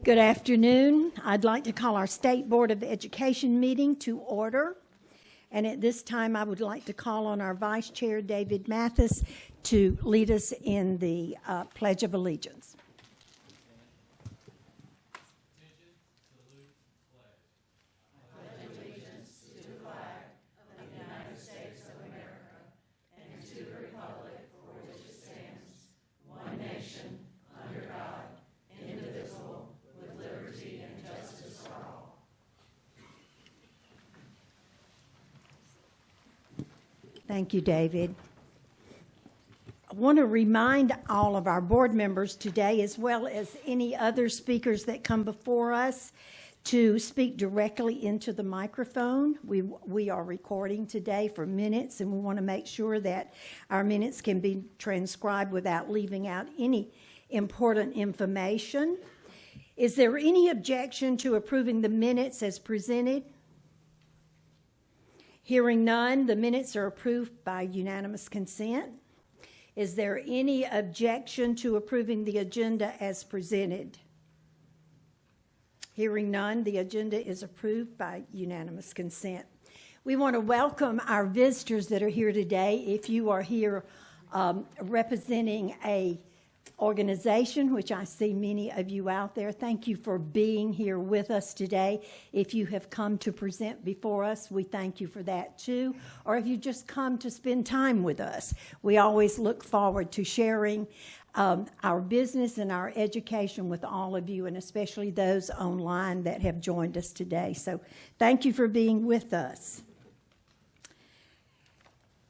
Good afternoon. I'd like to call our State Board of Education meeting to order. And at this time, I would like to call on our Vice Chair, David Mathis, to lead us in the Pledge of Allegiance. Thank you, David. I want to remind all of our board members today, as well as any other speakers that come before us, to speak directly into the microphone. We are recording today for minutes, and we want to make sure that our minutes can be transcribed without leaving out any important information. Is there any objection to approving the minutes as presented? Hearing none, the minutes are approved by unanimous consent. Is there any objection to approving the agenda as presented? Hearing none, the agenda is approved by unanimous consent. We want to welcome our visitors that are here today. If you are here representing a organization, which I see many of you out there, thank you for being here with us today. If you have come to present before us, we thank you for that too. Or if you just come to spend time with us, we always look forward to sharing our business and our education with all of you, and especially those online that have joined us today. So thank you for being with us.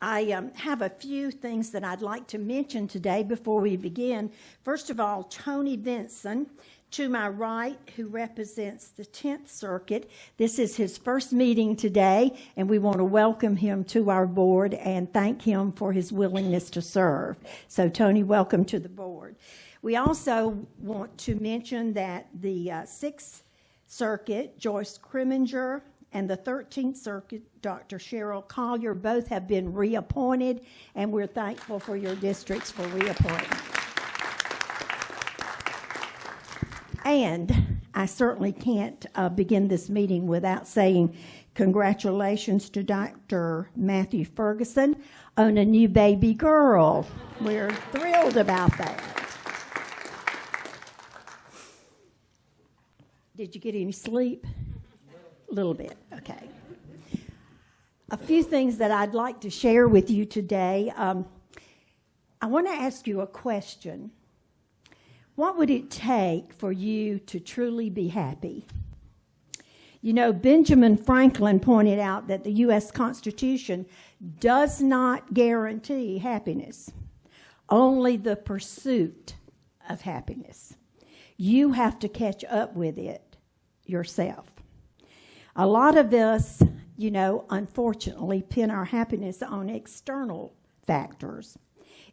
I have a few things that I'd like to mention today before we begin. First of all, Tony Vinson, to my right, who represents the 10th Circuit. This is his first meeting today, and we want to welcome him to our board and thank him for his willingness to serve. So, Tony, welcome to the board. We also want to mention that the 6th Circuit, Joyce Kriminger, and the 13th Circuit, Dr. Cheryl Collier, both have been reappointed, and we're thankful for your districts for reappointment. And I certainly can't begin this meeting without saying congratulations to Dr. Matthew Ferguson on a new baby girl. We're thrilled about that. Did you get any sleep? A little bit, okay. A few things that I'd like to share with you today. I want to ask you a question. What would it take for you to truly be happy? You know, Benjamin Franklin pointed out that the U.S. Constitution does not guarantee happiness, only the pursuit of happiness. You have to catch up with it yourself. A lot of us, you know, unfortunately pin our happiness on external factors.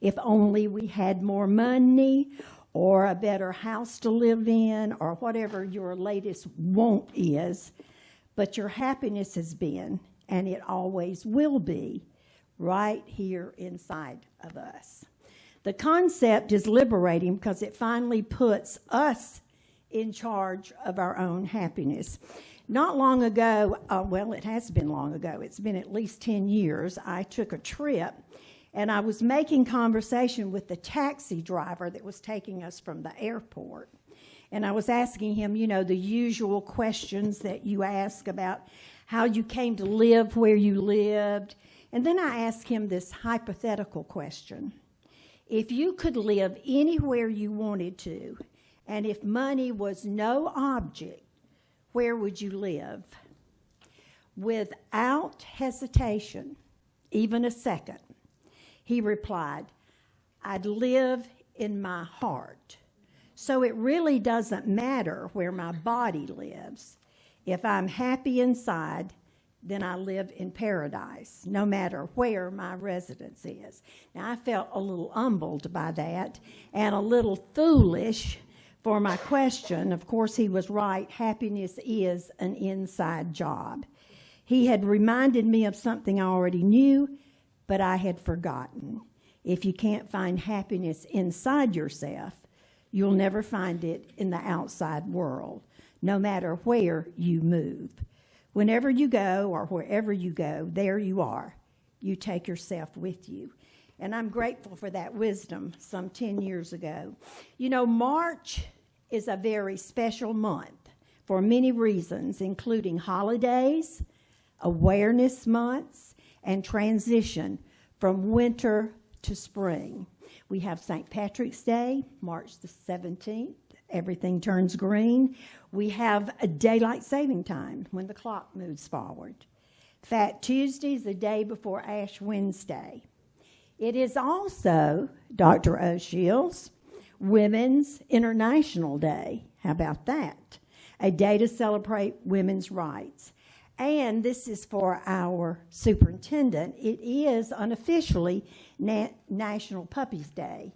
If only we had more money or a better house to live in or whatever your latest want is, but your happiness has been, and it always will be, right here inside of us. The concept is liberating because it finally puts us in charge of our own happiness. Not long ago, well, it has been long ago. It's been at least 10 years. I took a trip, and I was making conversation with the taxi driver that was taking us from the airport. And I was asking him, you know, the usual questions that you ask about how you came to live where you lived. And then I asked him this hypothetical question. If you could live anywhere you wanted to, and if money was no object, where would you live? Without hesitation, even a second, he replied, I'd live in my heart. So it really doesn't matter where my body lives. If I'm happy inside, then I live in paradise, no matter where my residence is. Now, I felt a little humbled by that and a little foolish for my question. Of course, he was right. Happiness is an inside job. He had reminded me of something I already knew, but I had forgotten. If you can't find happiness inside yourself, You'll never find it in the outside world, no matter where you move. Whenever you go or wherever you go, there you are. You take yourself with you. And I'm grateful for that wisdom some 10 years ago. You know, March is a very special month for many reasons, including holidays, awareness months, and transition from winter to spring. We have St. Patrick's Day, March the 17th. Everything turns green. We have a daylight saving time when the clock moves forward. Fat Tuesday is the day before Ash Wednesday. It is also Dr. O'Shields' Women's International Day. How about that? A day to celebrate women's rights. And this is for our superintendent. It is unofficially National Puppies Day.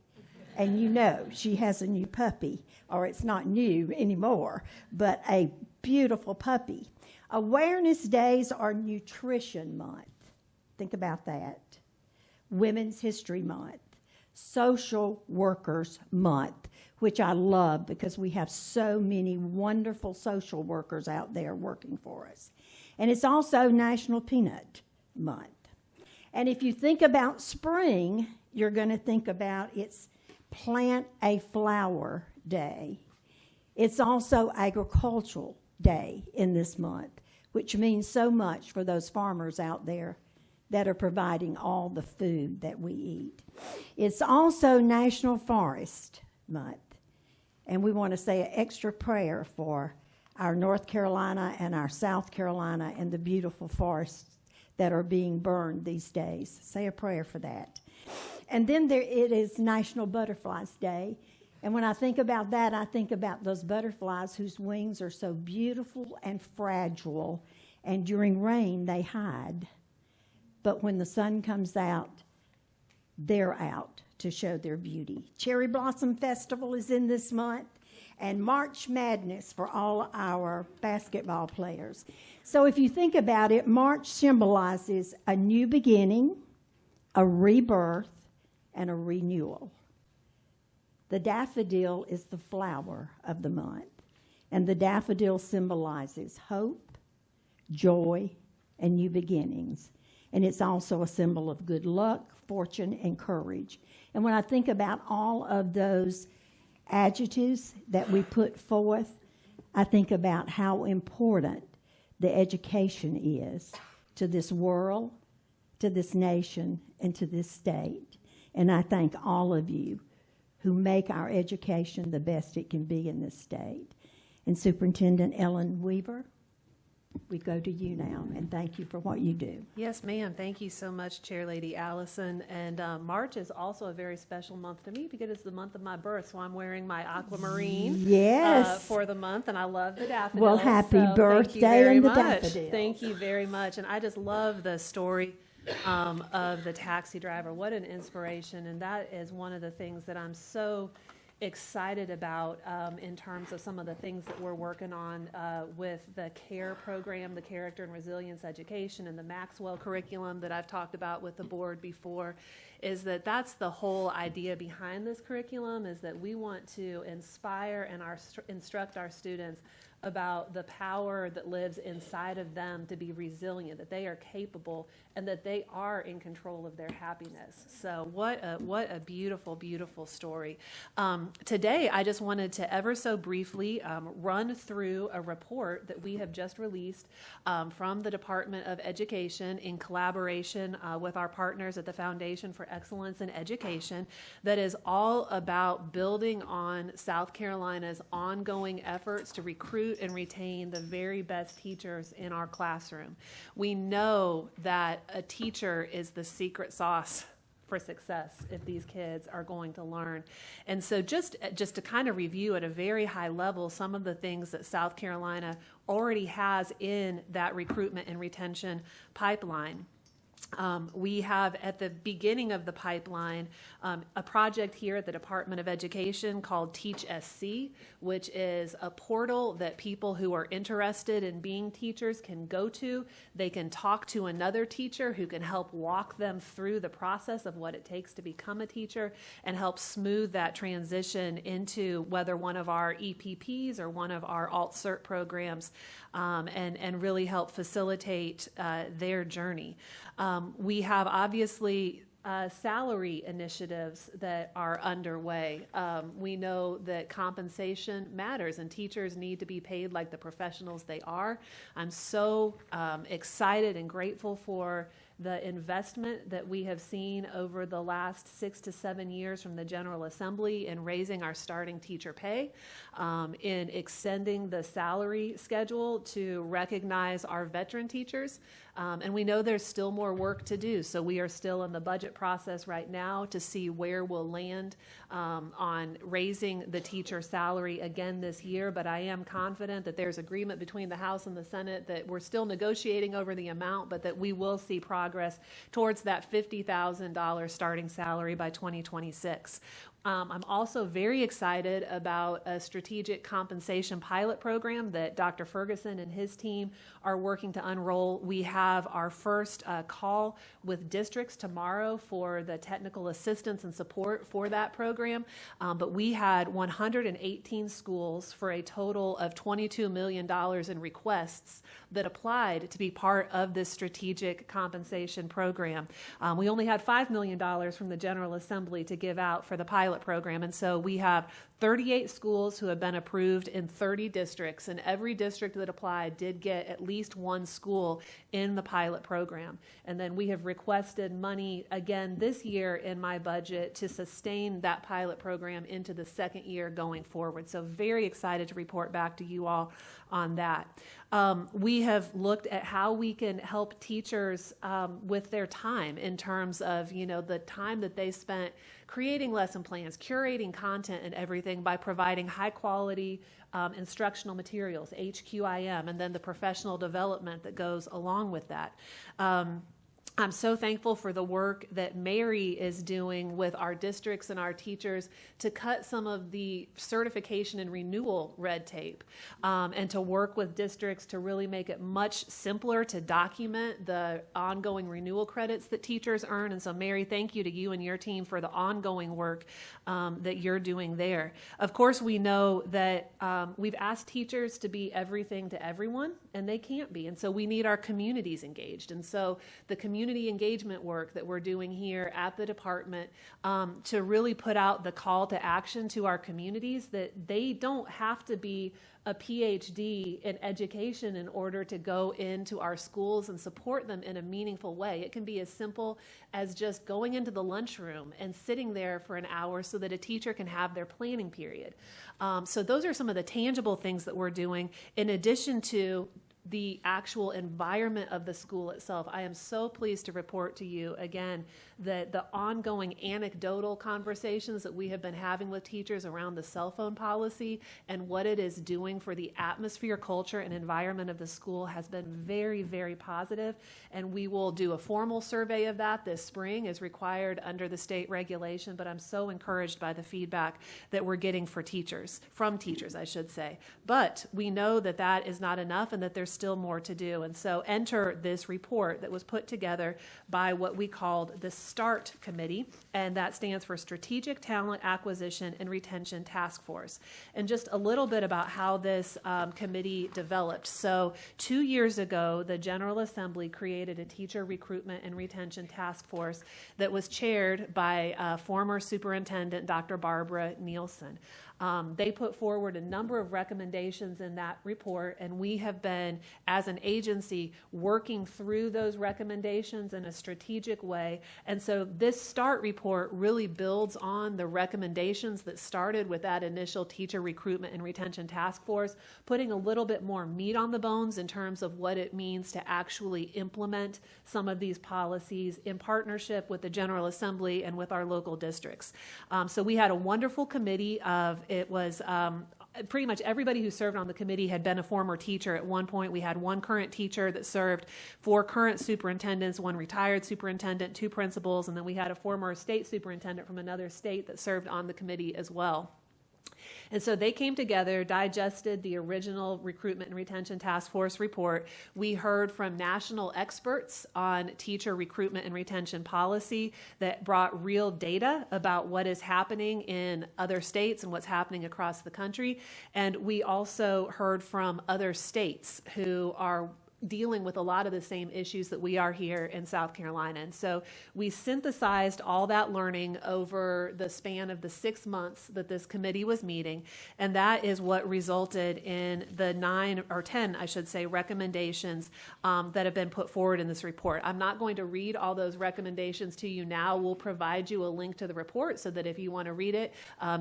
And you know, she has a new puppy, or it's not new anymore, but a beautiful puppy. Awareness days are Nutrition Month. Think about that. Women's History Month. Social Workers Month, which I love because we have so many wonderful social workers out there working for us. And it's also National Peanut Month. And if you think about spring, you're going to think about it's Plant a Flower Day. It's also Agricultural Day in this month, which means so much for those farmers out there that are providing all the food that we eat. It's also National Forest Month. And we want to say an extra prayer for our North Carolina and our South Carolina and the beautiful forests that are being burned these days. Say a prayer for that. And then it is National Butterflies Day. And when I think about that, I think about those butterflies whose wings are so beautiful and fragile, and during rain they hide. But when the sun comes out, they're out to show their beauty. Cherry Blossom Festival is in this month, and March Madness for all our basketball players. So if you think about it, March symbolizes a new beginning, a rebirth, and a renewal. The daffodil is the flower of the month, and the daffodil symbolizes hope, joy, and new beginnings. And it's also a symbol of good luck, fortune, and courage. And when I think about all of those adjectives that we put forth, I think about how important the education is to this world, to this nation, and to this state. And I thank all of you who make our education the best it can be in this state. And Superintendent Ellen Weaver, we go to you now, and thank you for what you do. Yes, ma'am. Thank you so much, Chair Lady Allison. And March is also a very special month to me because it's the month of my birth, so I'm wearing my aquamarine for the month, and I love the daffodils. Well, happy birthday and the daffodils. Thank you very much. And I just love the story of the taxi driver. What an inspiration. And that is one of the things that I'm so excited about in terms of some of the things that we're working on with the CARE program, the Character and Resilience Education, and the Maxwell curriculum that I've talked about with the board before, is that that's the whole idea behind this curriculum, is that we want to inspire and instruct our students about the power that lives inside of them to be resilient, that they are capable and that they are in control of their happiness. So what a beautiful, beautiful story. Today, I just wanted to ever so briefly run through a report that we have just released from the Department of Education in collaboration with our partners at the Foundation for Excellence in Education, that is all about building on South Carolina's ongoing efforts to recruit and retain the very best teachers in our classroom. We know that a teacher is the secret sauce for success if these kids are going to learn. And so just to kind of review at a very high level some of the things that South Carolina already has in that recruitment and retention pipeline. We have at the beginning of the pipeline a project here at the Department of Education called Teach SC, which is a portal that people who are interested in being teachers can go to. They can talk to another teacher who can help walk them through the process of what it takes to become a teacher and help smooth that transition into whether one of our EPPs or one of our alt-cert programs, and really help facilitate their journey. We have obviously salary initiatives that are underway. We know that compensation matters and teachers need to be paid like the professionals they are. I'm so excited and grateful for the investment that we have seen over the last 6 to 7 years from the General Assembly in raising our starting teacher pay, in extending the salary schedule to recognize our veteran teachers. And we know there's still more work to do, so we are still in the budget process right now to see where we'll land on raising the teacher salary again this year, but I am confident that there's agreement between the House and the Senate that we're still negotiating over the amount, but that we will see progress towards that $50,000 starting salary by 2026. I'm also very excited about a strategic compensation pilot program that Dr. Ferguson and his team are working to unroll. We have our first call with districts tomorrow for the technical assistance and support for that program, but we had 118 schools for a total of $22 million in requests that applied to be part of this strategic compensation program. We only had $5 million from the General Assembly to give out for the pilot program, and so we have 38 schools who have been approved in 30 districts, and every district that applied did get at least one school in the pilot program. And then we have requested money again this year in my budget to sustain that pilot program into the second year going forward. So very excited to report back to you all on that. We have looked at how we can help teachers with their time in terms of, the time that they spent creating lesson plans, curating content and everything by providing high quality instructional materials, HQIM, and then the professional development that goes along with that. I'm so thankful for the work that Mary is doing with our districts and our teachers to cut some of the certification and renewal red tape, and to work with districts to really make it much simpler to document the ongoing renewal credits that teachers earn. And so, Mary, thank you to you and your team for the ongoing work that you're doing there. Of course, we know that we've asked teachers to be everything to everyone, and they can't be. And so we need our communities engaged. And so the community engagement work that we're doing here at the department to really put out the call to action to our communities that they don't have to be a PhD in education in order to go into our schools and support them in a meaningful way. It can be as simple as just going into the lunchroom and sitting there for an hour so that a teacher can have their planning period. So those are some of the tangible things that we're doing in addition to the actual environment of the school itself. I am so pleased to report to you again that the ongoing anecdotal conversations that we have been having with teachers around the cell phone policy and what it is doing for the atmosphere, culture, and environment of the school has been very, very positive. And we will do a formal survey of that this spring as required under the state regulation. But I'm so encouraged by the feedback that we're getting from teachers, I should say. But we know that that is not enough and that there's still more to do. And so enter this report that was put together by what we called the START Committee, and that stands for Strategic Talent Acquisition and Retention Task Force. And just a little bit about how this committee developed. So 2 years ago, the General Assembly created a teacher recruitment and retention task force that was chaired by former Superintendent Dr. Barbara Nielsen. They put forward a number of recommendations in that report, and we have been, as an agency, working through those recommendations in a strategic way. And so this START report really builds on the recommendations that started with that initial teacher recruitment and retention task force, putting a little bit more meat on the bones in terms of what it means to actually implement some of these policies in partnership with the General Assembly and with our local districts. So we had a wonderful committee of, it was pretty much everybody who served on the committee had been a former teacher at one point. We had one current teacher that served, 4 current superintendents, 1 retired superintendent, 2 principals, and then we had a former state superintendent from another state that served on the committee as well. And so they came together, digested the original Recruitment and Retention Task Force report. We heard from national experts on teacher recruitment and retention policy that brought real data about what is happening in other states and what's happening across the country. And we also heard from other states who are dealing with a lot of the same issues that we are here in South Carolina. And so we synthesized all that learning over the span of the 6 months that this committee was meeting, and that is what resulted in the 9 or 10, I should say, recommendations that have been put forward in this report. I'm not going to read all those recommendations to you now. We'll provide you a link to the report so that if you want to read it,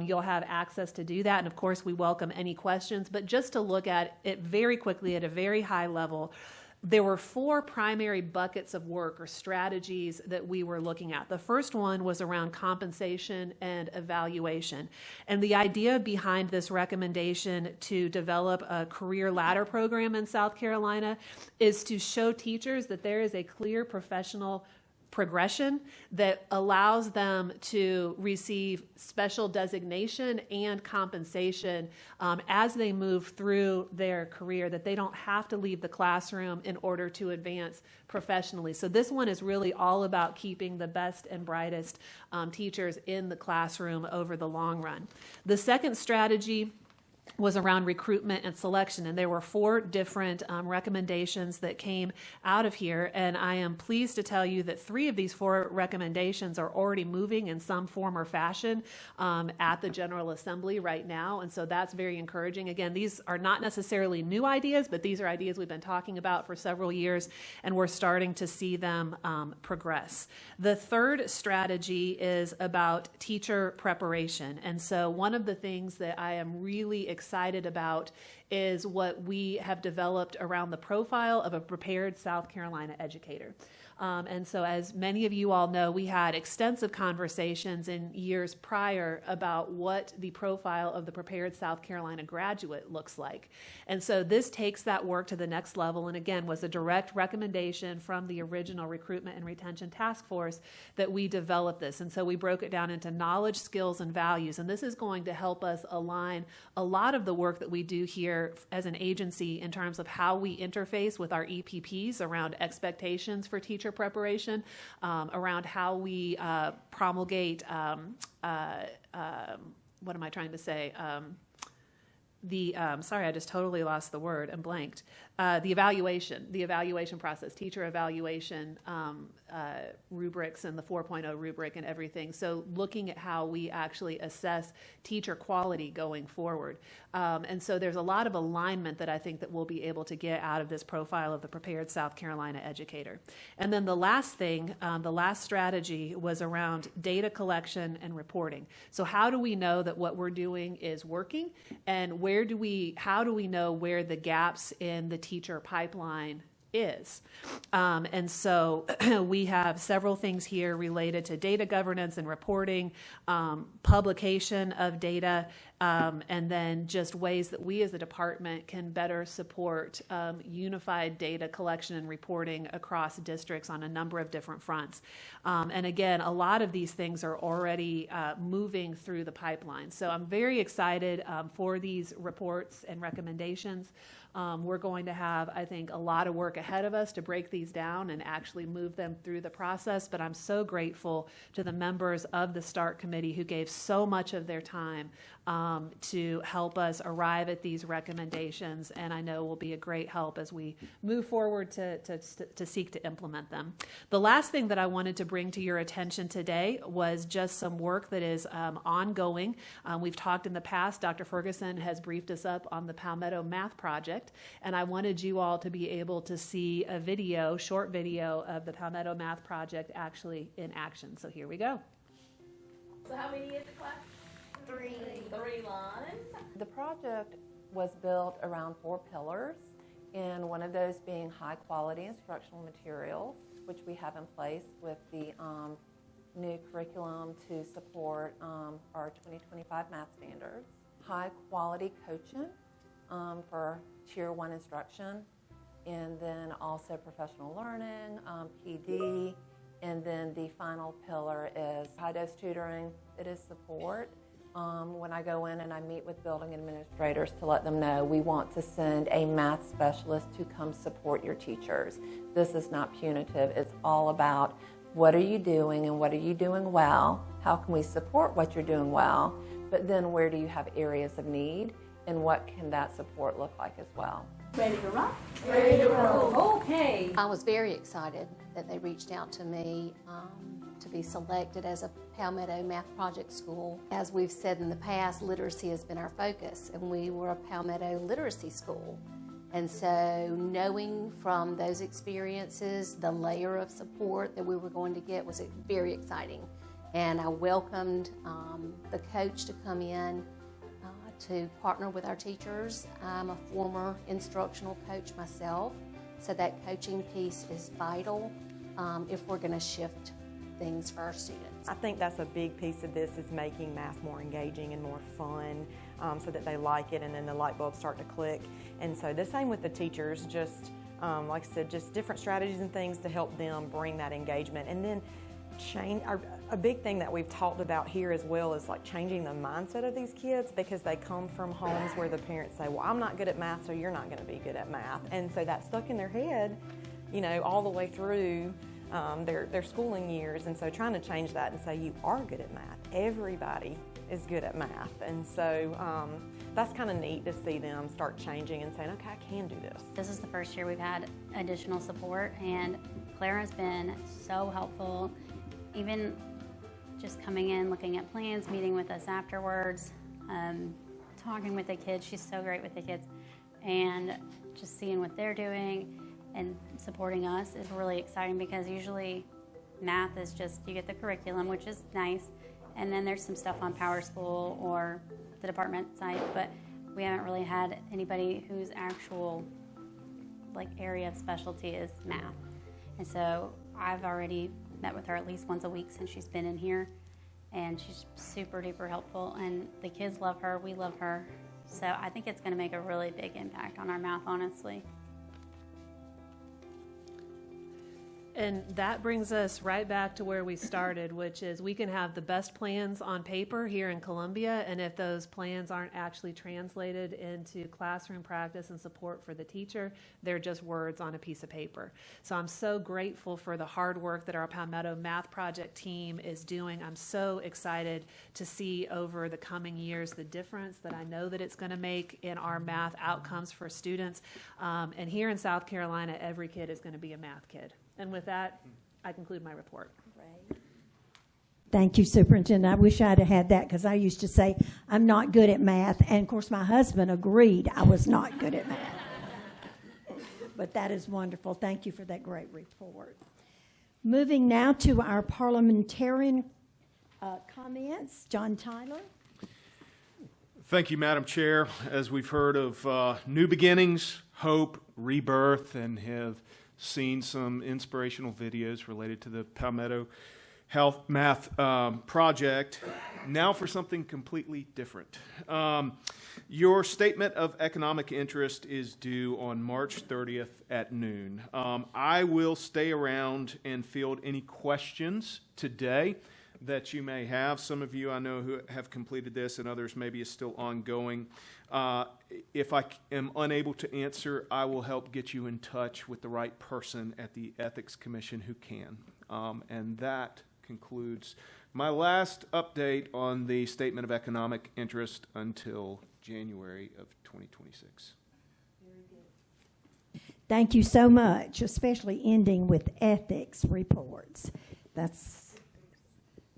you'll have access to do that. And of course, we welcome any questions, but just to look at it very quickly at a very high level, there were 4 primary buckets of work or strategies that we were looking at. The first one was around compensation and evaluation. And the idea behind this recommendation to develop a career ladder program in South Carolina is to show teachers that there is a clear professional progression that allows them to receive special designation and compensation as they move through their career, that they don't have to leave the classroom in order to advance professionally. So this one is really all about keeping the best and brightest teachers in the classroom over the long run. The second strategy was around recruitment and selection, and there were 4 different recommendations that came out of here, and I am pleased to tell you that 3 of these 4 recommendations are already moving in some form or fashion at the General Assembly right now, and so that's very encouraging. Again, these are not necessarily new ideas, but these are ideas we've been talking about for several years, and we're starting to see them progress. The third strategy is about teacher preparation, and so one of the things that I am really excited about is what we have developed around the profile of a prepared South Carolina educator. And so as many of you all know, we had extensive conversations in years prior about what the profile of the prepared South Carolina graduate looks like. And so this takes that work to the next level, and again was a direct recommendation from the original Recruitment and Retention Task Force that we developed this. And so we broke it down into knowledge, skills, and values. And this is going to help us align a lot of the work that we do here as an agency in terms of how we interface with our EPPs around expectations for teacher preparation, around how we promulgate, what am I trying to say? Sorry, I just totally lost the word and blanked. The evaluation process, teacher evaluation rubrics and the 4.0 rubric and everything. So looking at how we actually assess teacher quality going forward. And so there's a lot of alignment that I think that we'll be able to get out of this profile of the prepared South Carolina educator. And then the last thing, the last strategy was around data collection and reporting. So how do we know that what we're doing is working, and how do we know where the gaps in the teacher pipeline is? And so we have several things here related to data governance and reporting, publication of data, and then just ways that we as a department can better support unified data collection and reporting across districts on a number of different fronts. And again, a lot of these things are already moving through the pipeline. So I'm very excited for these reports and recommendations. We're going to have, I think, a lot of work ahead of us to break these down and actually move them through the process, but I'm so grateful to the members of the START committee who gave so much of their time to help us arrive at these recommendations, and I know will be a great help as we move forward to seek to implement them. The last thing that I wanted to bring to your attention today was just some work that is ongoing. We've talked in the past, Dr. Ferguson has briefed us up on the Palmetto Math Project, and I wanted you all to be able to see a short video of the Palmetto Math Project actually in action. So here we go. So how many is the class? 3 lines. The project was built around 4 pillars, and one of those being high quality instructional materials, which we have in place with the new curriculum to support our 2025 math standards. high-quality coaching for Tier 1 instruction, and then also professional learning, PD, and then the final pillar is high-dose tutoring. It is support. When I go in and I meet with building administrators to let them know we want to send a math specialist to come support your teachers. This is not punitive. It's all about what are you doing and what are you doing well? How can we support what you're doing well? But then where do you have areas of need and what can that support look like as well? Ready to rock? Ready to roll. Okay. I was very excited that they reached out to me to be selected as a Palmetto Math Project School. As we've said in the past, literacy has been our focus, and we were a Palmetto literacy school. And so knowing from those experiences the layer of support that we were going to get was very exciting. And I welcomed the coach to come in to partner with our teachers. I'm a former instructional coach myself, so that coaching piece is vital if we're going to shift things for our students. I think that's a big piece of this, is making math more engaging and more fun so that they like it and then the light bulbs start to click. And so the same with the teachers, just like I said, just different strategies and things to help them bring that engagement. And then a big thing that we've talked about here as well is like changing the mindset of these kids, because they come from homes where the parents say, well, I'm not good at math, so you're not going to be good at math. And so that's stuck in their head, you know, all the way through their schooling years. And so trying to change that and say you are good at math. Everybody is good at math. And so that's kind of neat to see them start changing and saying, okay, I can do this. This is the first year we've had additional support, and Clara has been so helpful. Even just coming in, looking at plans, meeting with us afterwards, talking with the kids. She's so great with the kids. And just seeing what they're doing and supporting us is really exciting, because usually math is just, you get the curriculum, which is nice, and then there's some stuff on PowerSchool or the department site, but we haven't really had anybody whose actual area of specialty is math. And so I've already met with her at least once a week since she's been in here, and she's super duper helpful, and the kids love her, we love her. So I think it's going to make a really big impact on our math, honestly. And that brings us right back to where we started, which is we can have the best plans on paper here in Columbia, and if those plans aren't actually translated into classroom practice and support for the teacher, they're just words on a piece of paper. So I'm so grateful for the hard work that our Palmetto Math Project team is doing. I'm so excited to see over the coming years the difference that I know that it's going to make in our math outcomes for students. And here in South Carolina, every kid is going to be a math kid. And with that, I conclude my report. Thank you, Superintendent. I wish I'd have had that, because I used to say I'm not good at math, and of course my husband agreed I was not good at math. But that is wonderful. Thank you for that great report. Moving now to our parliamentarian comments. John Tyler. Thank you, Madam Chair. As we've heard of new beginnings, hope, rebirth, and have seen some inspirational videos related to the Palmetto Health Math Project. Now for something completely different. Your statement of economic interest is due on March 30th at noon. I will stay around and field any questions today that you may have. Some of you I know who have completed this, and others maybe is still ongoing. If I am unable to answer, I will help get you in touch with the right person at the Ethics Commission who can. And that concludes my last update on the Statement of Economic Interest until January of 2026. Thank you so much, especially ending with ethics reports. That's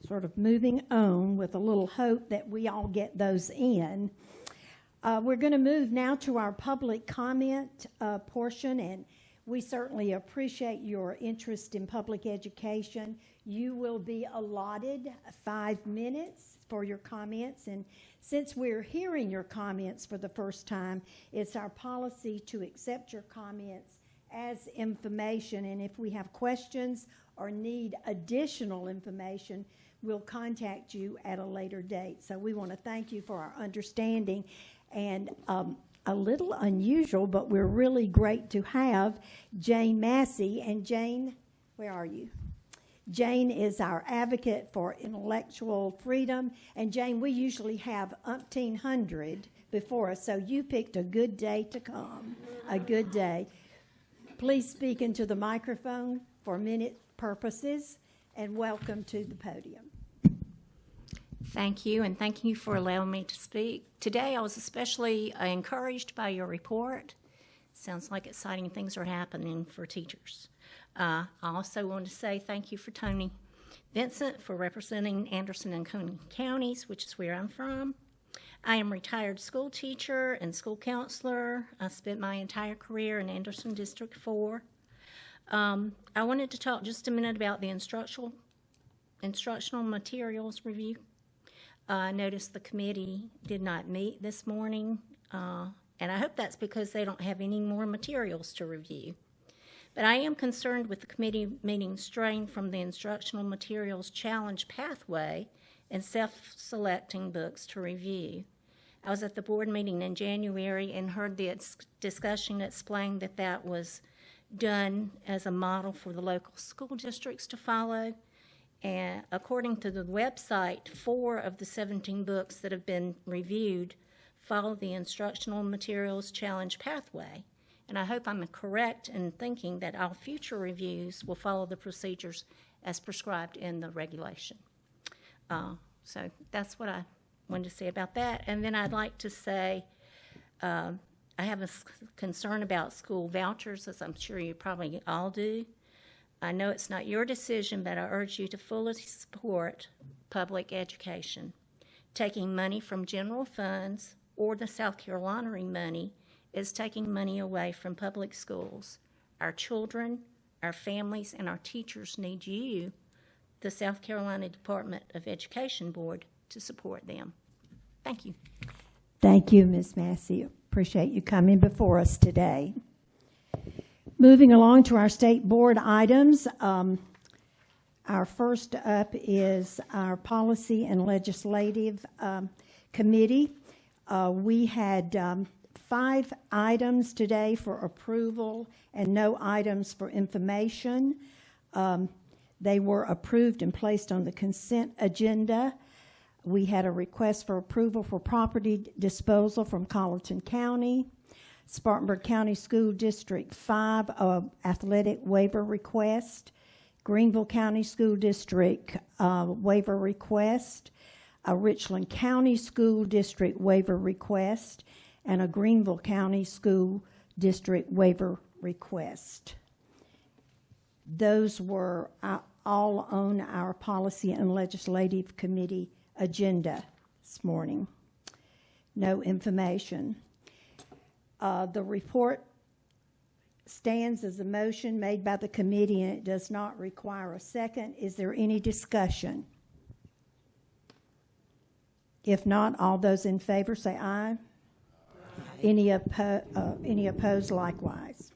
sort of moving on with a little hope that we all get those in. We're going to move now to our public comment portion, and we certainly appreciate your interest in public education. You will be allotted 5 minutes for your comments, and since we're hearing your comments for the first time, it's our policy to accept your comments as information, and if we have questions or need additional information, we'll contact you at a later date. So we want to thank you for our understanding. And a little unusual, but we're really great to have Jane Massey. And Jane, where are you? Jane is our advocate for intellectual freedom. And Jane, we usually have 1,800 before us, so you picked a good day to come, a good day. Please speak into the microphone for minute purposes, and welcome to the podium. Thank you, and thank you for allowing me to speak. Today, I was especially encouraged by your report. Sounds like exciting things are happening for teachers. I also want to say thank you for Tony Vincent for representing Anderson and Coney counties, which is where I'm from. I am a retired school teacher and school counselor. I spent my entire career in Anderson District 4. I wanted to talk just a minute about the instructional materials review. I noticed the committee did not meet this morning, and I hope that's because they don't have any more materials to review. But I am concerned with the committee meeting strain from the instructional materials challenge pathway and self-selecting books to review. I was at the board meeting in January and heard the discussion explain that that was done as a model for the local school districts to follow. And according to the website, 4 of the 17 books that have been reviewed follow the instructional materials challenge pathway. And I hope I'm correct in thinking that all future reviews will follow the procedures as prescribed in the regulation. So that's what I wanted to say about that. And then I'd like to say I have a concern about school vouchers, as I'm sure you probably all do. I know it's not your decision, but I urge you to fully support public education. Taking money from general funds or the South Carolina money is taking money away from public schools. Our children, our families, and our teachers need you, the South Carolina Department of Education Board, to support them. Thank you. Thank you, Ms. Massey. Appreciate you coming before us today. Moving along to our state board items, our first up is our Policy and Legislative Committee. We had 5 items today for approval and no items for information. They were approved and placed on the consent agenda. We had a request for approval for property disposal from Colleton County. Spartanburg County School District 5 athletic waiver request. Greenville County School District waiver request. A Richland County School District waiver request. And a Greenville County School District waiver request. Those were all on our Policy and Legislative Committee agenda this morning. No information. The report stands as a motion made by the committee and it does not require a second. Is there any discussion? If not, all those in favor say aye. Any opposed likewise?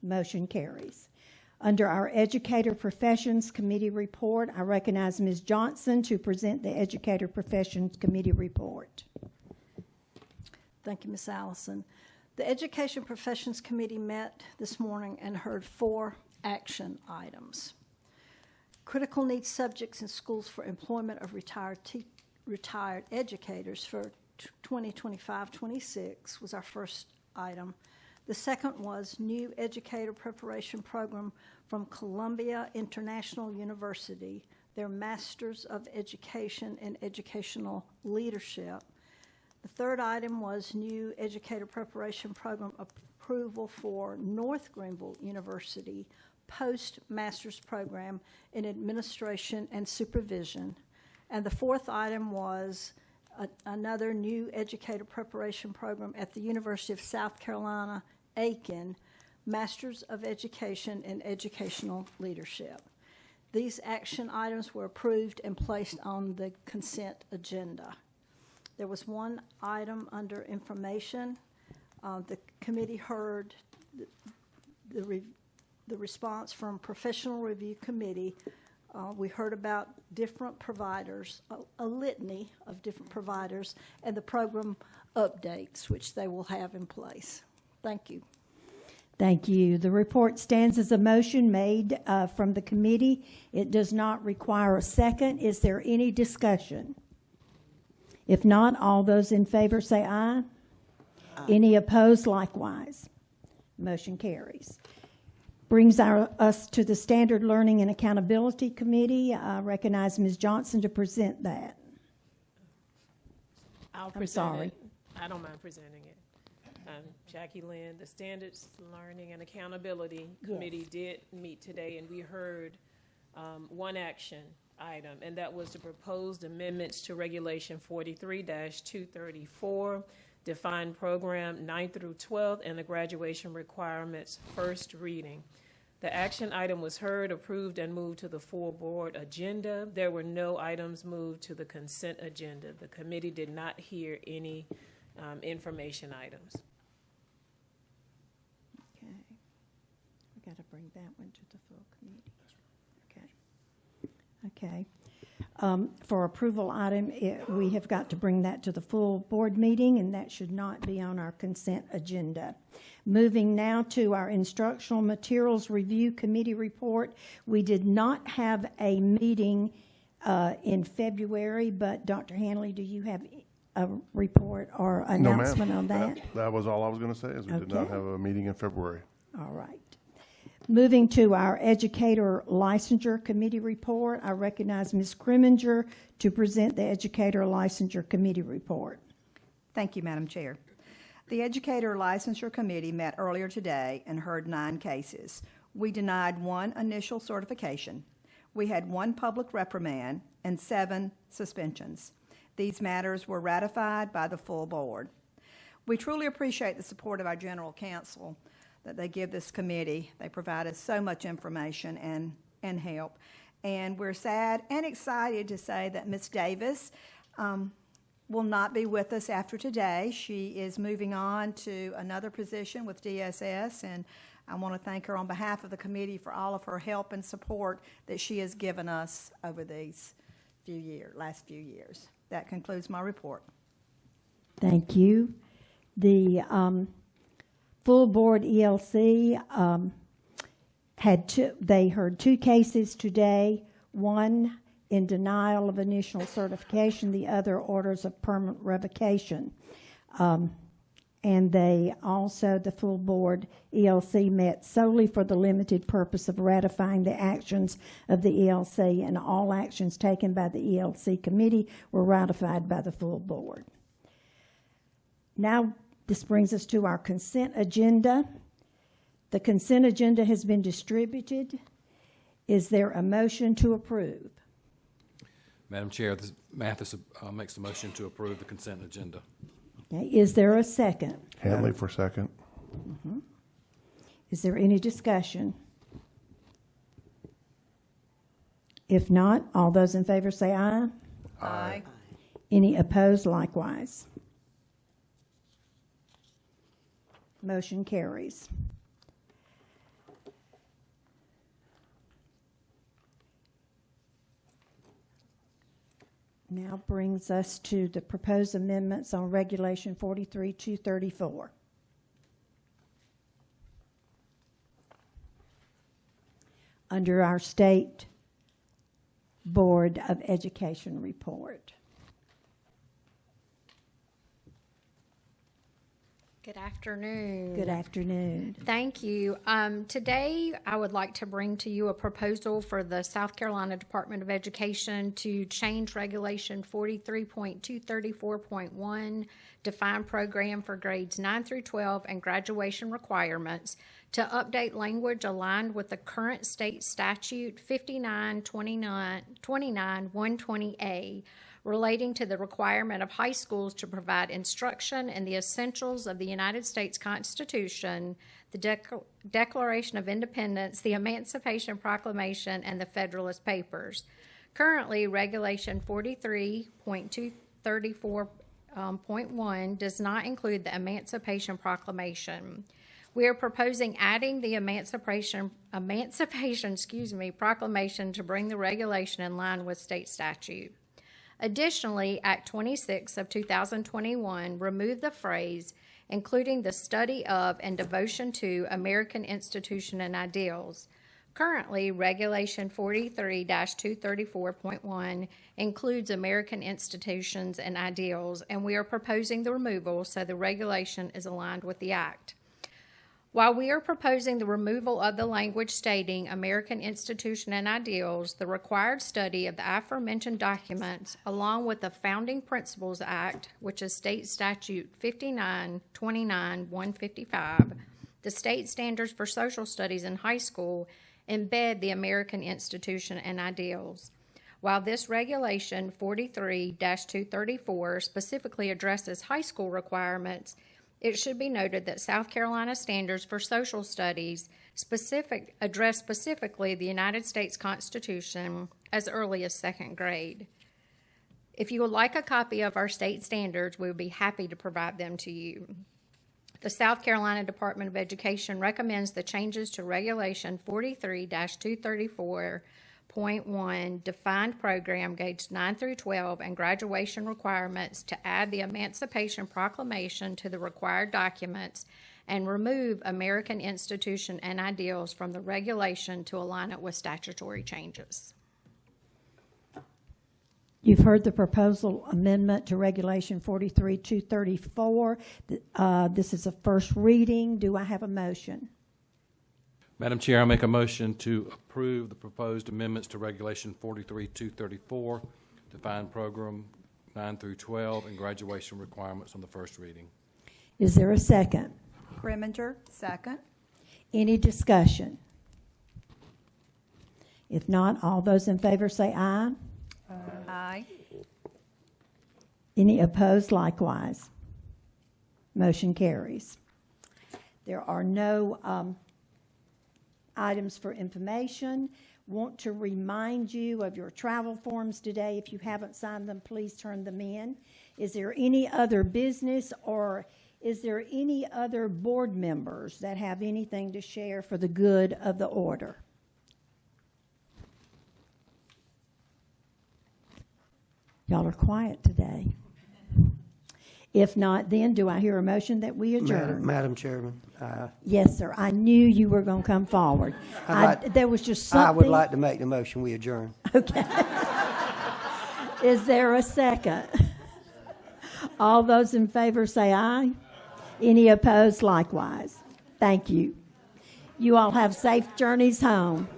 Motion carries. Under our Educator Professions Committee report, I recognize Ms. Johnson to present the Educator Professions Committee report. Thank you, Ms. Allison. The Education Professions Committee met this morning and heard 4 action items. Critical needs subjects in schools for employment of retired educators for 2025-26 was our first item. The second was new educator preparation program from Columbia International University, their Masters of Education in Educational Leadership. The third item was new educator preparation program approval for North Greenville University post-master's program in administration and supervision. And the fourth item was another new educator preparation program at the University of South Carolina, Aiken, Masters of Education in Educational Leadership. These action items were approved and placed on the consent agenda. There was one item under information. The committee heard the response from Professional Review Committee We heard about different providers, a litany of different providers, and the program updates which they will have in place. Thank you. Thank you. The report stands as a motion made from the committee. It does not require a second. Is there any discussion? If not, all those in favor say aye. Any opposed, likewise. Motion carries. Brings us to the Standard Learning and Accountability Committee. I recognize Ms. Johnson to present that. I'll I'm present sorry. it. I don't mind presenting it. Jackie Lynn, the Standards Learning and Accountability Committee did meet today, and we heard one action item, and that was the proposed amendments to Regulation 43-234, defined program 9th through 12th, and the graduation requirements, first reading. The action item was heard, approved, and moved to the full board agenda. There were no items moved to the consent agenda. The committee did not hear any information items. Okay. We got to bring that one to the full committee. Okay. Okay. For approval item, we have got to bring that to the full board meeting, and that should not be on our consent agenda. Moving now to our Instructional Materials Review Committee report. We did not have a meeting in February, but Dr. Hanley, do you have a report or announcement on that? That was all I was going to say, is we did not Okay. have a meeting in February. All right. Moving to our Educator Licensure Committee report, I recognize Ms. Kriminger to present the Educator Licensure Committee report. Thank you, Madam Chair. The Educator Licensure Committee met earlier today and heard 9 cases. We denied 1 initial certification. We had 1 public reprimand and 7 suspensions. These matters were ratified by the full board. We truly appreciate the support of our General Counsel that they give this committee. They provide us so much information and help. And we're sad and excited to say that Ms. Davis will not be with us after today. She is moving on to another position with DSS, and I want to thank her on behalf of the committee for all of her help and support that she has given us over these last few years. That concludes my report. Thank you. The full board ELC they heard 2 cases today, one in denial of initial certification, the other orders of permanent revocation. And they also, the full board ELC met solely for the limited purpose of ratifying the actions of the ELC, and all actions taken by the ELC committee were ratified by the full board. Now, this brings us to our consent agenda. The consent agenda has been distributed. Is there a motion to approve? Madam Chair, Mathis makes the motion to approve the consent agenda. Okay. Is there a second? Hanley for second. Mm-hmm. Is there any discussion? If not, all those in favor say aye. Aye. Any opposed, likewise. Motion carries. Now brings us to the proposed amendments on Regulation 43-234. Under our State Board of Education report. Good afternoon. Good afternoon. Thank you. Today, I would like to bring to you a proposal for the South Carolina Department of Education to change Regulation 43.234.1, defined program for grades 9 through 12 and graduation requirements, to update language aligned with the current state statute 5929-120A, relating to the requirement of high schools to provide instruction in the essentials of the United States Constitution, the Declaration of Independence, the Emancipation Proclamation, and the Federalist Papers. Currently, Regulation 43.234.1 does not include the Emancipation Proclamation. We are proposing adding the Emancipation Proclamation to bring the regulation in line with state statute. Additionally, Act 26 of 2021 removed the phrase including the study of and devotion to American institutions and ideals. Currently, Regulation 43-234.1 includes American institutions and ideals, and we are proposing the removal so the regulation is aligned with the Act. While we are proposing the removal of the language stating American institution and ideals, the required study of the aforementioned documents, along with the Founding Principles Act, which is State Statute 59-29-155, the State Standards for Social Studies in High School, embed the American institution and ideals. While this regulation 43-234 specifically addresses high school requirements, it should be noted that South Carolina Standards for Social Studies address specifically the United States Constitution as early as second grade. If you would like a copy of our state standards, we would be happy to provide them to you. The South Carolina Department of Education recommends the changes to Regulation 43-234.1 defined program grades 9 through 12 and graduation requirements to add the Emancipation Proclamation to the required documents and remove American institution and ideals from the regulation to align it with statutory changes. You've heard the proposal amendment to Regulation 43-234. This is a first reading. Do I have a motion? Madam Chair, I make a motion to approve the proposed amendments to Regulation 43-234, defined program 9 through 12, and graduation requirements on the first reading. Is there a second? Grimminger, second. Any discussion? If not, all those in favor say aye. Aye. Any opposed likewise? Motion carries. There are no items for information. Want to remind you of your travel forms today. If you haven't signed them, please turn them in. Is there any other business, or is there any other board members that have anything to share for the good of the order? Y'all are quiet today. If not, then do I hear a motion that we adjourn? Madam Chairman. Yes, sir. I knew you were going to come forward. There was just something. I would like to make the motion we adjourn. Okay. Is there a second? All those in favor say aye. Any opposed likewise. Thank you. You all have safe journeys home.